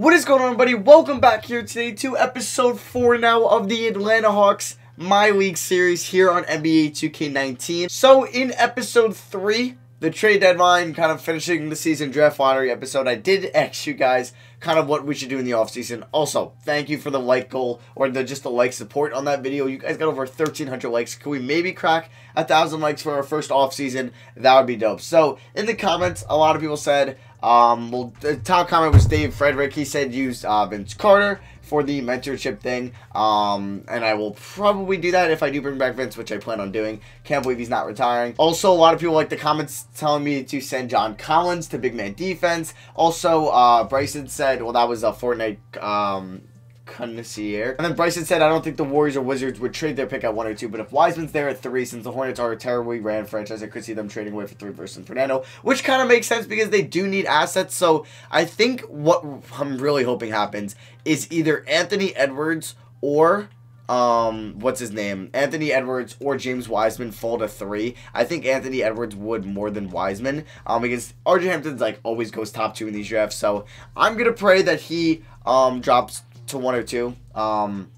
What is going on, everybody? Welcome back here today to episode 4 now of the Atlanta Hawks My League series here on NBA 2K19. So in episode 3, the trade deadline, kind of finishing the season draft lottery episode, I did ask you guys kind of what we should do in the offseason. Also, thank you for the like goal, or just the like support on that video. You guys got over 1,300 likes. Can we maybe crack 1,000 likes for our first offseason? That would be dope. So in the comments, a lot of people said, the top comment was Dave Frederick. He said use Vince Carter for the mentorship thing, and I will probably do that if I do bring back Vince, which I plan on doing. Can't believe he's not retiring. Also, a lot of people like the comments telling me to send John Collins to big man defense. Also, Bryson said, well, that was a Fortnite connoisseur. And then Bryson said, I don't think the Warriors or Wizards would trade their pick at 1 or 2, but if Wiseman's there at 3, since the Hornets are a terribly ran franchise, I could see them trading away for 3 versus Fernando, which kind of makes sense because they do need assets. So I think what I'm really hoping happens is either Anthony Edwards or what's his name? Anthony Edwards or James Wiseman fall to 3. I think Anthony Edwards would more than Wiseman, because RJ Hampton's like always goes top 2 in these drafts. So I'm gonna pray that he drops to 1 or 2, and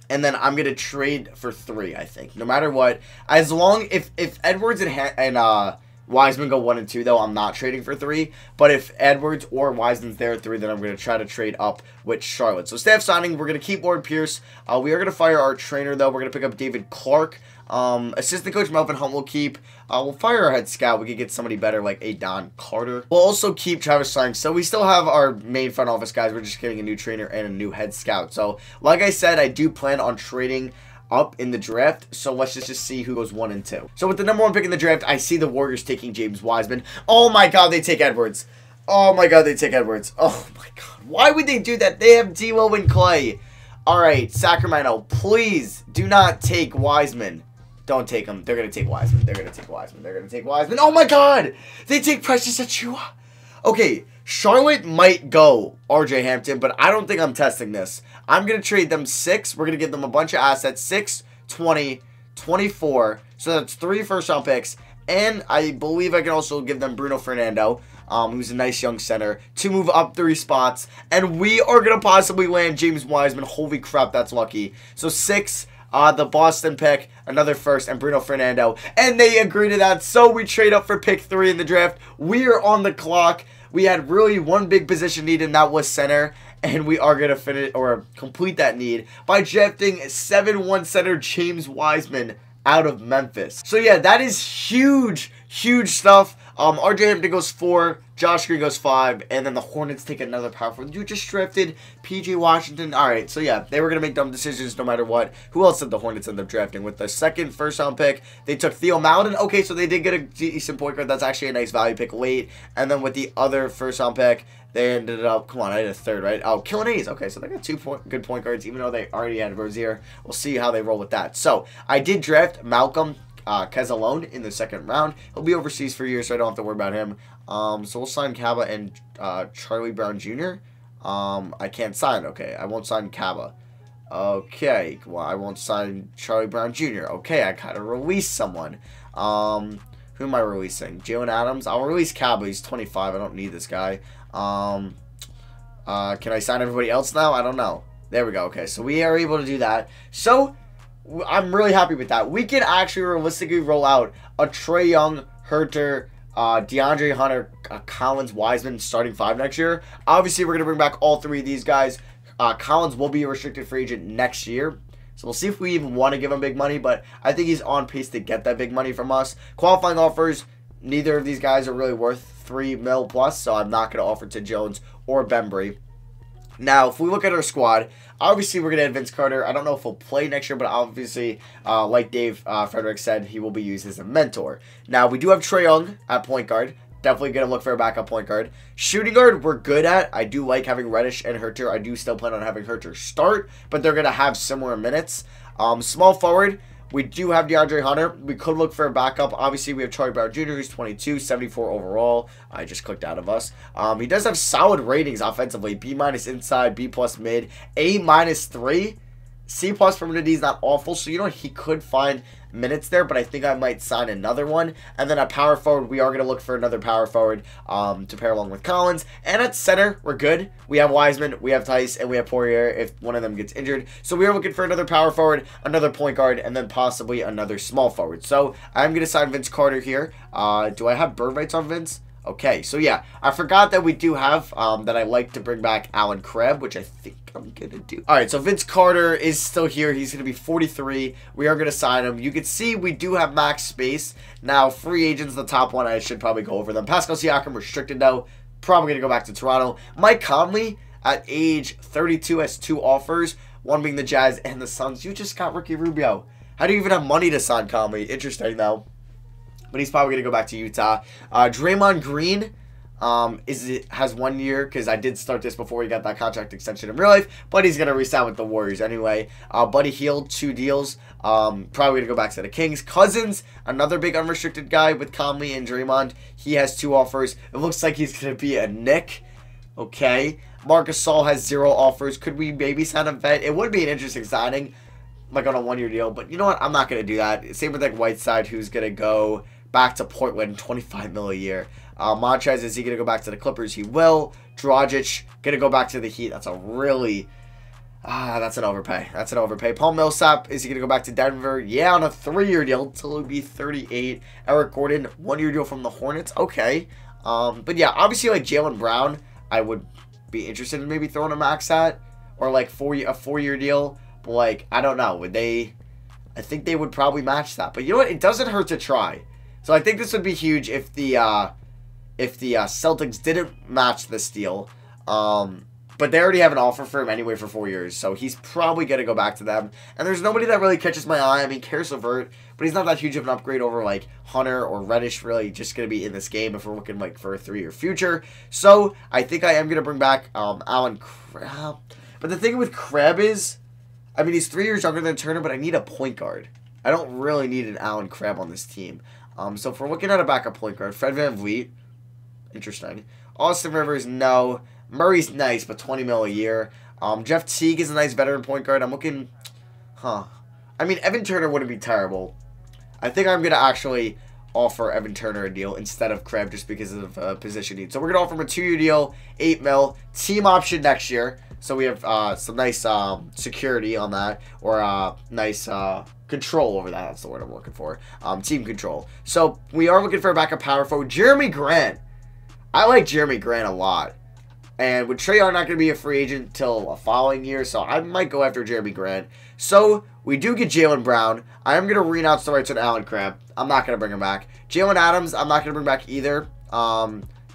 then I'm gonna trade for 3. I think no matter what, as long if Edwards and Wiseman go 1 and 2, though, I'm not trading for 3. But if Edwards or Wiseman's there at 3, then I'm going to try to trade up with Charlotte. So staff signing, we're going to keep Ward Pierce. We are going to fire our trainer, though. We're going to pick up David Clark. Assistant coach Melvin Hunt will keep. We'll fire our head scout. We could get somebody better like a Don Carter. We'll also keep Travis Slangs. So we still have our main front office guys. We're just getting a new trainer and a new head scout. So like I said, I do plan on trading up in the draft, so let's just see who goes 1 and 2. So with the number 1 pick in the draft, I see the Warriors taking James Wiseman. Oh my god, they take Edwards. Oh my god, they take Edwards. Oh my god, why would they do that? They have D'Lo and Clay. Alright, Sacramento, please do not take Wiseman. Don't take him. They're going to take Wiseman. They're going to take Wiseman. They're going to take Wiseman. Oh my god, they take Precious Achiuwa. Okay, Charlotte might go RJ Hampton, but I don't think I'm testing this. I'm going to trade them 6. We're going to give them a bunch of assets. 6, 20, 24. So that's 3 first-round picks. And I believe I can also give them Bruno Fernando, who's a nice young center, to move up 3 spots. And we are going to possibly land James Wiseman. Holy crap, that's lucky. So 6, the Boston pick, another first, and Bruno Fernando. And they agree to that. So we trade up for pick 3 in the draft. We are on the clock. We had really one big position need, and that was center. And we are going to finish or complete that need by drafting 7-1 center James Wiseman out of Memphis. So yeah, that is huge, huge stuff. RJ Hampton goes 4, Josh Green goes 5, and then the Hornets take another power forward. You just drafted PJ Washington. All right, so yeah, they were going to make dumb decisions no matter what. Who else did the Hornets end up drafting? With the 2nd first-round pick, they took Theo Maledon. Okay, so they did get a decent point guard. That's actually a nice value pick late. And then with the other first-round pick, they ended up, come on, I had a 3rd, right? Oh, Killian Hayes. Okay, so they got 2 good point guards, even though they already had Rozier. We'll see how they roll with that. So I did draft Malcolm Kezelone in the 2nd round. He'll be overseas for years, so I don't have to worry about him. So we'll sign Kaba and Charlie Brown Jr. I can't sign. Okay, I won't sign Kaba. Okay, well, I won't sign Charlie Brown Jr. Okay, I gotta release someone. Who am I releasing? Jalen Adams? I'll release Kaba. He's 25. I don't need this guy. Can I sign everybody else now? I don't know. There we go. Okay, so we are able to do that. So I'm really happy with that. We can actually realistically roll out a Trae Young, Herter, DeAndre Hunter, Collins, Wiseman starting 5 next year. Obviously, we're going to bring back all 3 of these guys. Collins will be a restricted free agent next year. So we'll see if we even want to give him big money, but I think he's on pace to get that big money from us. Qualifying offers, neither of these guys are really worth $3 million plus, so I'm not going to offer to Jones or Bembry. Now, if we look at our squad, obviously we're going to add Vince Carter. I don't know if he'll play next year, but obviously, like Dave Frederick said, he will be used as a mentor. Now, we do have Trae Young at point guard. Definitely going to look for a backup point guard. Shooting guard, we're good at. I do like having Reddish and Herter. I do still plan on having Herter start, but they're going to have similar minutes. Small forward, we do have DeAndre Hunter. We could look for a backup. Obviously, we have Charlie Brown Jr., who's 22, 74 overall. I just clicked out of us. He does have solid ratings offensively. B- inside, B+ mid, A- 3. C+ for Munidi is not awful, so you know he could find minutes there, but I think I might sign another one. And then at power forward, we are going to look for another power forward to pair along with Collins. And at center, we're good. We have Wiseman, we have Tice, and we have Poirier if one of them gets injured. So we are looking for another power forward, another point guard, and then possibly another small forward. So I'm going to sign Vince Carter here. Do I have bird rights on Vince? Okay, so yeah, I forgot that we do have, that I like to bring back Alan Kreb, which I think I'm going to do. All right, so Vince Carter is still here. He's going to be 43. We are going to sign him. You can see we do have max space. Now, free agents, the top one, I should probably go over them. Pascal Siakam, restricted though. Probably going to go back to Toronto. Mike Conley, at age 32, has 2 offers, one being the Jazz and the Suns. You just got Ricky Rubio. How do you even have money to sign Conley? Interesting, though. But he's probably going to go back to Utah. Draymond Green has 1 year, because I did start this before he got that contract extension in real life, but he's going to re-sign with the Warriors anyway. Buddy Hield, 2 deals. Probably going to go back to the Kings. Cousins, another big unrestricted guy with Conley and Draymond. He has 2 offers. It looks like he's going to be a Knick. Okay. Marc Gasol has 0 offers. Could we maybe sign a vet? It would be an interesting signing, like on a 1-year deal, but you know what? I'm not going to do that. Same with like Whiteside, who's going to go back to Portland, 25 mil a year. Montrez, is he going to go back to the Clippers? He will. Dragic, going to go back to the Heat. That's a really... that's an overpay. That's an overpay. Paul Millsap, is he going to go back to Denver? Yeah, on a 3-year deal until he'll be 38. Eric Gordon, 1-year deal from the Hornets. Okay. But yeah, obviously like Jaylen Brown, I would be interested in maybe throwing a max at. Or like a 4-year deal. But like, I don't know. Would they... I think they would probably match that. But you know what? It doesn't hurt to try. So I think this would be huge if the Celtics didn't match this deal. But they already have an offer for him anyway for 4 years. So he's probably going to go back to them. And there's nobody that really catches my eye. I mean, Karis LeVert, but he's not that huge of an upgrade over like Hunter or Reddish, really just going to be in this game if we're looking like for a 3-year future. So I think I am going to bring back Alan Kreb. But the thing with Kreb is, I mean, he's 3 years younger than Turner, but I need a point guard. I don't really need an Alan Kreb on this team. So if we're looking at a backup point guard, Fred VanVleet, interesting. Austin Rivers, no. Murray's nice, but 20 mil a year. Jeff Teague is a nice veteran point guard. I'm looking, I mean, Evan Turner wouldn't be terrible. I think I'm going to actually offer Evan Turner a deal instead of Kreb just because of position need. So we're going to offer him a 2-year deal, 8 mil, team option next year. So we have some nice security on that, or nice control over that. That's the word I'm looking for. Team control. So we are looking for a backup power forward. Jeremy Grant. I like Jeremy Grant a lot. And with Trae Young not going to be a free agent until a following year, so I might go after Jeremy Grant. So we do get Jaylen Brown. I am going to renounce the rights on Alan Kreb. I'm not going to bring him back. Jalen Adams, I'm not going to bring back either.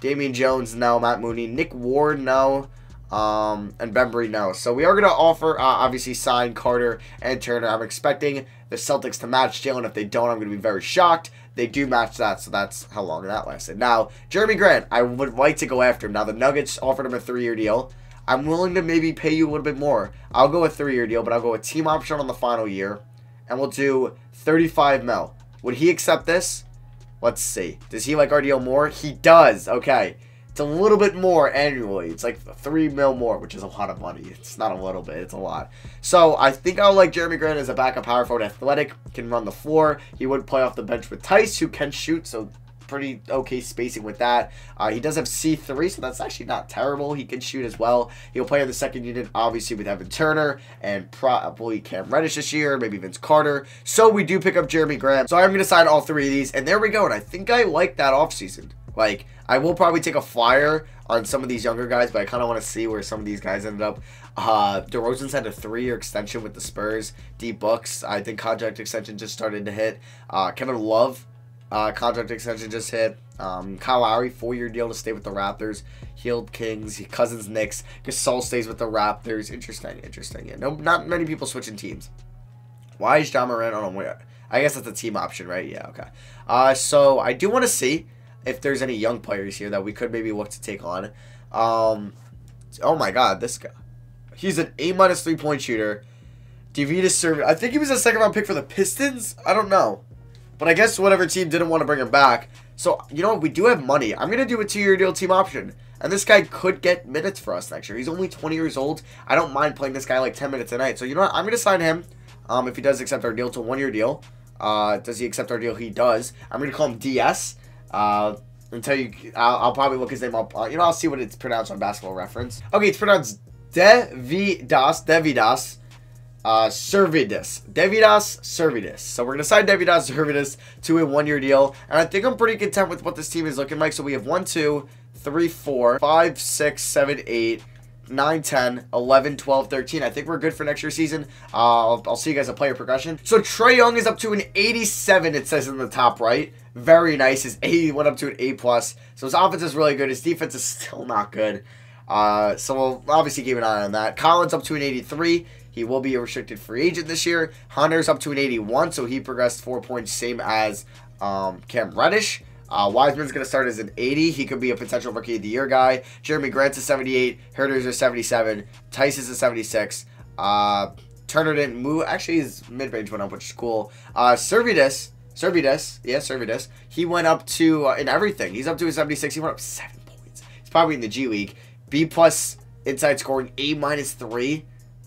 Damian Jones, no. Matt Mooney. Nick Ward, no. And Bembry, no. So we are going to offer, obviously, sign Carter and Turner. I'm expecting the Celtics to match Jalen. If they don't, I'm going to be very shocked. They do match that, so that's how long that lasted. Now, Jeremy Grant, I would like to go after him. Now, the Nuggets offered him a 3-year deal. I'm willing to maybe pay you a little bit more. I'll go a 3-year deal, but I'll go a team option on the final year. And we'll do 35 mil. Would he accept this? Let's see. Does he like our deal more? He does. Okay. It's a little bit more annually. It's like 3 mil more, which is a lot of money. It's not a little bit. It's a lot. So I think I'll like Jeremy Grant as a backup power forward. Athletic, can run the floor. He would play off the bench with Tice, who can shoot. So pretty okay spacing with that. He does have C3, so that's actually not terrible. He can shoot as well. He'll play in the second unit, obviously, with Evan Turner and probably Cam Reddish this year, maybe Vince Carter. So we do pick up Jeremy Grant. So I'm going to sign all 3 of these, and there we go. And I think I like that offseason. Like, I will probably take a flyer on some of these younger guys, but I kind of want to see where some of these guys ended up. DeRozan's had a 3-year extension with the Spurs. D Books, I think contract extension just started to hit. Kevin Love, contract extension just hit. Kyle Lowry, 4-year deal to stay with the Raptors. Hield Kings, Cousins Knicks. Gasol stays with the Raptors. Interesting. Yeah, no, not many people switching teams. Why is John Morant on a win? I guess that's a team option, right? Yeah, okay. So I do want to see if there's any young players here that we could maybe look to take on. Oh my God, this guy. He's an A- 3-point shooter. Davidas Servant. I think he was a 2nd-round pick for the Pistons. I don't know. But I guess whatever team didn't want to bring him back. So, you know what? We do have money. I'm going to do a 2-year deal team option. And this guy could get minutes for us next year. He's only 20 years old. I don't mind playing this guy like 10 minutes a night. So, you know what? I'm going to sign him if he does accept our deal. It's a 1-year deal. Does he accept our deal? He does. I'm going to call him DS. Until you, I'll probably look his name up. You know, I'll see what it's pronounced on Basketball Reference. Okay, it's pronounced Devidas Servidis. So we're going to sign Devidas Servidis to a 1-year deal. And I think I'm pretty content with what this team is looking like. So we have 1, 2, 3, 4, 5, 6, 7, 8, 9, 10, 11, 12, 13. I think we're good for next year's season. I'll see you guys at player progression. So Trae Young is up to an 87, it says in the top right. Very nice. His A went up to an A+. So his offense is really good. His defense is still not good. So we'll obviously keep an eye on that. Collins up to an 83. He will be a restricted free agent this year. Hunter's up to an 81, so he progressed 4 points, same as Cam Reddish. Wiseman's going to start as an 80. He could be a potential Rookie of the Year guy. Jeremy Grant's a 78. Herter's a 77. Tice is a 76. Turner didn't move. Actually, his mid-range went up, which is cool. Servidis. He went up to, in everything. He's up to a 76. He went up 7 points. He's probably in the G League. B+ inside scoring, A-3.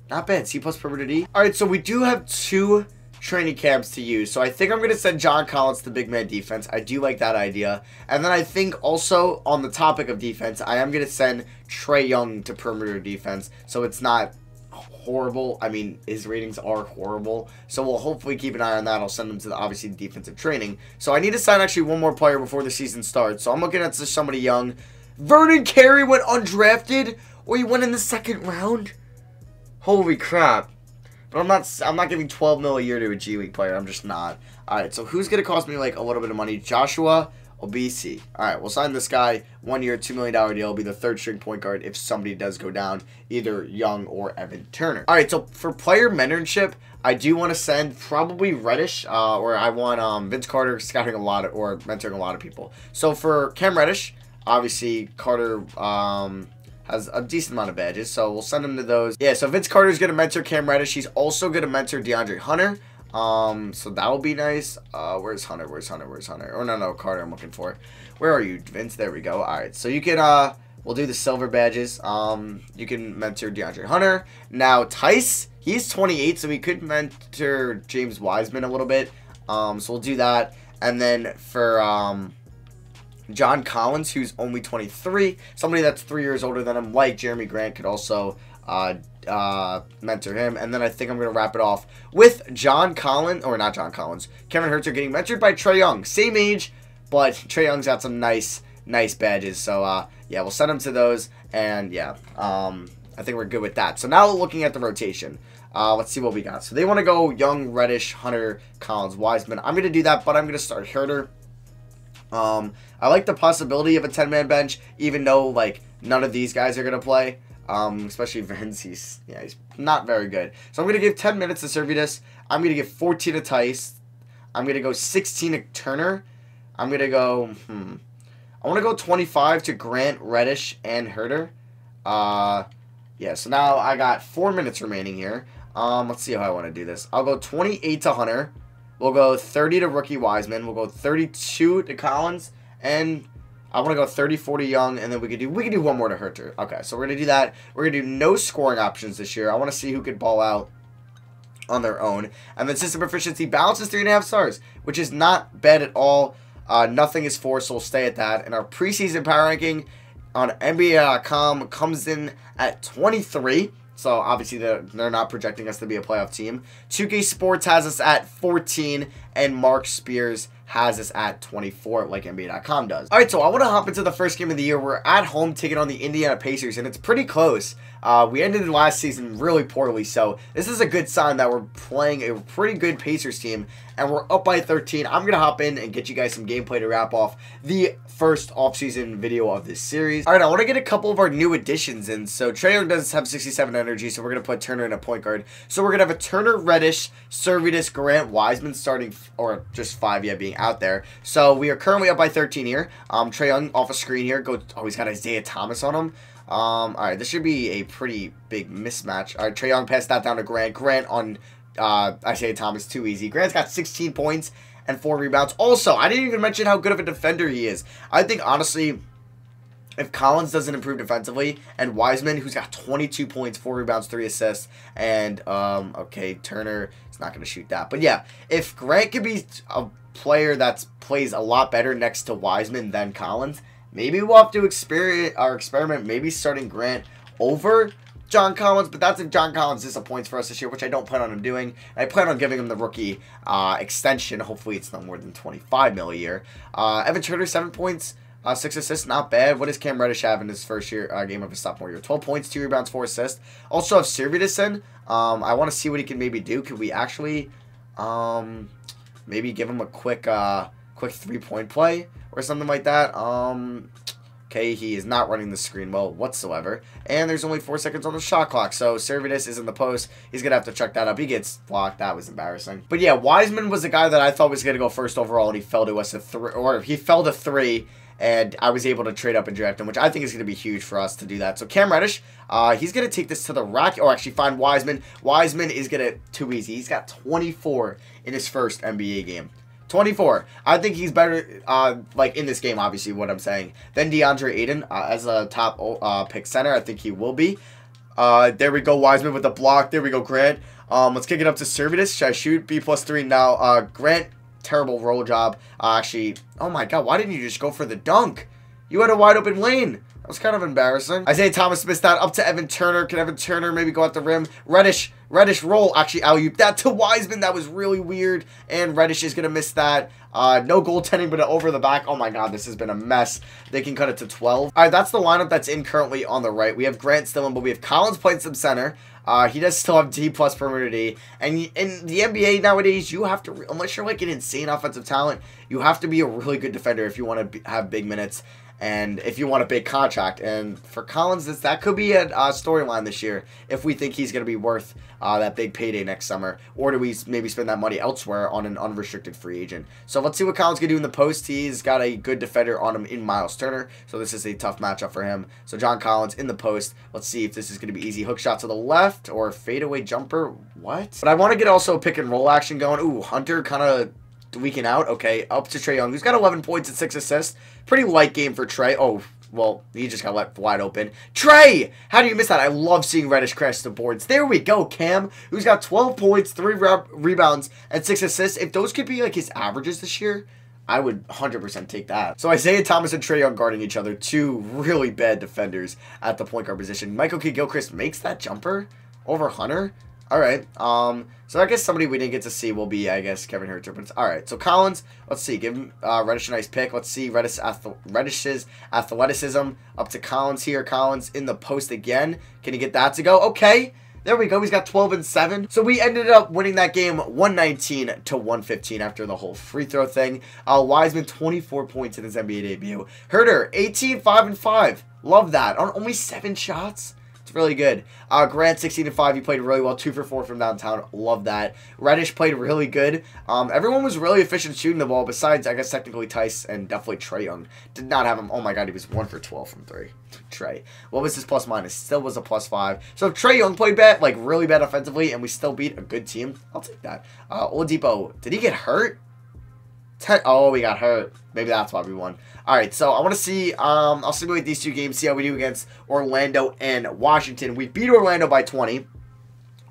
Not bad. C+ perimeter D. Alright, so we do have 2 training camps to use. So I think I'm going to send John Collins to big man defense. I do like that idea. And then I think also on the topic of defense, I am going to send Trae Young to perimeter defense. So it's not horrible. I mean, his ratings are horrible. So we'll hopefully keep an eye on that. I'll send him to the, obviously, defensive training. So I need to sign actually one more player before the season starts. So I'm looking at somebody young. Vernon Carey went undrafted, or he went in the 2nd round. Holy crap. But I'm not giving 12 mil a year to a G League player. I'm just not. Alright, so who's going to cost me like a little bit of money? Joshua Obese. Alright, we'll sign this guy. 1 year, $2 million deal. He'll be the 3rd string point guard if somebody does go down, either Young or Evan Turner. Alright, so for player mentorship, I do want to send probably Reddish, or I want Vince Carter scouting a lot of, or mentoring a lot of people. So for Cam Reddish, obviously Carter has a decent amount of badges, so we'll send him to those. Yeah, so Vince Carter's going to mentor Cam Reddish. He's also going to mentor DeAndre Hunter. So that will be nice. Where's Hunter? Oh, no, Carter I'm looking for. Where are you, Vince? There we go. All right, so you can, we'll do the silver badges. You can mentor DeAndre Hunter. Now, Tice, he's 28, so we could mentor James Wiseman a little bit. So we'll do that. And then for, John Collins, who's only 23, somebody that's 3 years older than him, like Jeremy Grant, could also mentor him. And then I think I'm going to wrap it off with John Collins, or not John Collins, Kevin Herter getting mentored by Trae Young. Same age, but Trae Young's got some nice badges. So, yeah, we'll send him to those. And, yeah, I think we're good with that. So now looking at the rotation. Let's see what we got. So they want to go Young, Reddish, Hunter, Collins, Wiseman. I'm going to do that, but I'm going to start Herter. I like the possibility of a 10-man bench, even though, like, none of these guys are going to play. Especially Vince, he's not very good. So I'm going to give 10 minutes to Servidis. I'm going to give 14 to Tice. I'm going to go 16 to Turner. I'm going to go, I want to go 25 to Grant, Reddish, and Herter. Yeah, so now I got 4 minutes remaining here. Let's see how I want to do this. I'll go 28 to Hunter. We'll go 30 to Rookie Wiseman. We'll go 32 to Collins. And I want to go 34 to Young. And then we could do one more to Herter. Okay, so we're going to do that. We're going to do no scoring options this year. I want to see who could ball out on their own. And then system proficiency balance is 3.5 stars, which is not bad at all. Nothing is 4, so we'll stay at that. And our preseason power ranking on NBA.com comes in at 23. So, obviously, they're not projecting us to be a playoff team. 2K Sports has us at 14, and Mark Spears has us at 24, like NBA.com does. Alright, so I want to hop into the first game of the year. We're at home taking on the Indiana Pacers, and it's pretty close. We ended last season really poorly, so this is a good sign that we're playing a pretty good Pacers team, and we're up by 13. I'm going to hop in and get you guys some gameplay to wrap off the first offseason video of this series. Alright, I want to get a couple of our new additions in. So, Trae Young does have 67 energy, so we're going to put Turner in a point guard. So, we're going to have a Turner, Reddish, Servidis, Grant, Wiseman starting, or just 5, yeah, being out there. So, we are currently up by 13 here. Trae Young off a screen here. Oh, he's got Isaiah Thomas on him. Alright, this should be a pretty big mismatch. Alright, Trae Young passed that down to Grant. Grant on Isaiah Thomas, too easy. Grant's got 16 points, and 4 rebounds. Also, I didn't even mention how good of a defender he is. I think, honestly, if Collins doesn't improve defensively, and Wiseman, who's got 22 points, 4 rebounds, 3 assists, and, okay, Turner is not going to shoot that. But, yeah, if Grant could be a player that plays a lot better next to Wiseman than Collins, maybe we'll have to experiment maybe starting Grant over John Collins, but that's if John Collins disappoints for us this year, which I don't plan on him doing. I plan on giving him the rookie extension. Hopefully it's no more than $25 million a year. Evan Turner, 7 points, 6 assists, not bad. What does Cam Reddish have in his first year game of his sophomore year? 12 points, 2 rebounds, 4 assists. Also have Sirvidison. I want to see what he can maybe do. Could we actually maybe give him a quick 3-point play or something like that? Okay, he is not running the screen well whatsoever. And there's only 4 seconds on the shot clock. So, Servidus is in the post. He's going to have to chuck that up. He gets blocked. That was embarrassing. But yeah, Wiseman was the guy that I thought was going to go first overall. And he fell to us he fell to 3. And I was able to trade up and draft him, which I think is going to be huge for us to do that. So, Cam Reddish, he's going to take this to the rack. Or actually find Wiseman. Wiseman is going to, too easy. He's got 24 in his first NBA game. 24. I think he's better, like, in this game, obviously, what I'm saying, than DeAndre Ayton as a top pick center. I think he will be. There we go, Wiseman with the block. There we go, Grant. Let's kick it up to Servidus. Should I shoot? B+3 now. Grant, terrible roll job. Actually, oh my God, why didn't you just go for the dunk? You had a wide open lane. That was kind of embarrassing. Isaiah Thomas missed that. Up to Evan Turner. Can Evan Turner maybe go at the rim? Reddish roll. Actually, alley-oop that to Wiseman. That was really weird. And Reddish is going to miss that. No goaltending, but over the back. Oh my God, this has been a mess. They can cut it to 12. All right, that's the lineup that's in currently on the right. We have Grant still in, but we have Collins playing some center. He does still have D+ perimeter D. And in the NBA nowadays, you have to, unless you're like an insane offensive talent, you have to be a really good defender if you want to have big minutes. And if you want a big contract. And for Collins, that could be a storyline this year if we think he's going to be worth that big payday next summer. Or do we maybe spend that money elsewhere on an unrestricted free agent? So let's see what Collins can do in the post. He's got a good defender on him in Miles Turner. So this is a tough matchup for him. So John Collins in the post. Let's see if this is going to be easy. Hook shot to the left or fadeaway jumper. What? But I want to get also a pick and roll action going. Ooh, Hunter kind of weaken out. Okay, up to Trae Young, who's got 11 points and 6 assists. Pretty light game for Trae. Oh, well, he just got left wide open. Trae! How do you miss that? I love seeing Reddish crash the boards. There we go, Cam, who's got 12 points, 3 rebounds, and 6 assists. If those could be like his averages this year, I would 100% take that. So Isaiah Thomas and Trae Young guarding each other. 2 really bad defenders at the point guard position. Michael Kidd-Gilchrist makes that jumper over Hunter. All right, so I guess somebody we didn't get to see will be, I guess, Kevin Herter. But all right, so Collins, let's see, give him Reddish a nice pick. Let's see Reddish's athleticism up to Collins here. Collins in the post again. Can he get that to go? Okay, there we go. He's got 12 and 7. So we ended up winning that game 119 to 115 after the whole free throw thing. Wiseman 24 points in his NBA debut. Herter 18, 5 and 5. Love that on only 7 shots. It's really good. Grant 16 and 5. He played really well. 2 for 4 from downtown. Love that. Reddish played really good. Everyone was really efficient shooting the ball. Besides, I guess technically Tice and definitely Trae Young. Did not have him. Oh my God, he was 1 for 12 from 3. Trae. What was his plus minus? Still was a +5. So if Trae Young played bad, like really bad offensively, and we still beat a good team, I'll take that. Oladipo, did he get hurt? Oh, we got hurt. Maybe that's why we won. All right, so I want to see, I'll simulate these 2 games, see how we do against Orlando and Washington. We beat Orlando by 20,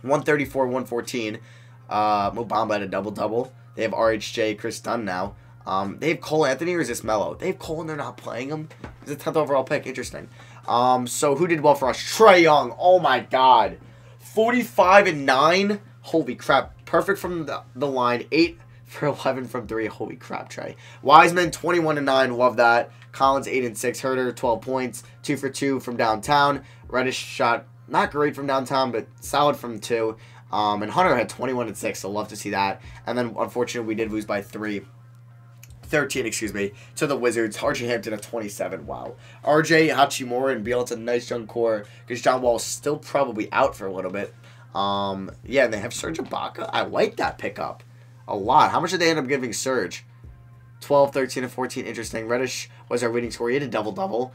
134-114. Mo Bamba had a double-double. They have RHJ, Chris Dunn now. They have Cole Anthony, or is this Melo? They have Cole and they're not playing him? He's a 10th overall pick. Interesting. So who did well for us? Trae Young. Oh, my God. 45 and 9. Holy crap. Perfect from the line. 8 for 11 from 3. Holy crap, Trae. Wiseman, 21 and 9. Love that. Collins, 8 and 6. Herter, 12 points. 2 for 2 from downtown. Reddish shot not great from downtown, but solid from 2. And Hunter had 21 and 6, so love to see that. And then, unfortunately, we did lose by 13, excuse me, to the Wizards. RJ Hampton at 27. Wow. RJ, Hachimura, and Beal, it's a nice young core because John Wall's still probably out for a little bit. Yeah, and they have Serge Ibaka. I like that pickup a lot. How much did they end up giving Serge? 12, 13, and 14. Interesting. Reddish was our leading scorer. He had a double-double.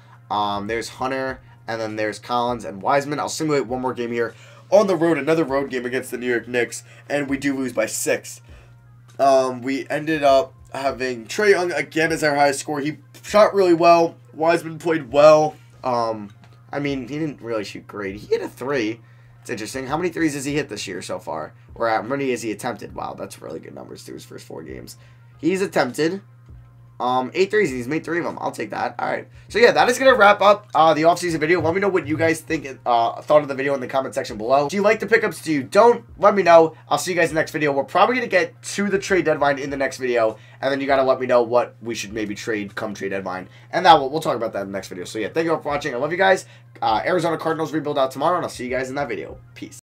There's Hunter, and then there's Collins and Wiseman. I'll simulate one more game here. On the road, another road game against the New York Knicks, and we do lose by 6. We ended up having Trae Young again as our highest score. He shot really well. Wiseman played well. I mean, he didn't really shoot great. He hit a 3. It's interesting. How many threes has he hit this year so far? Or how many has he attempted? Wow, that's really good numbers through his first 4 games. He's attempted 8 threes, and he's made 3 of them. I'll take that. All right. So, yeah, that is going to wrap up the off-season video. Let me know what you guys think thought of the video in the comment section below. Do you like the pickups? Do you don't? Let me know. I'll see you guys in the next video. We're probably going to get to the trade deadline in the next video, and then you got to let me know what we should maybe trade come trade deadline. And that we'll talk about that in the next video. So, yeah, thank you all for watching. I love you guys. Arizona Cardinals rebuild out tomorrow, and I'll see you guys in that video. Peace.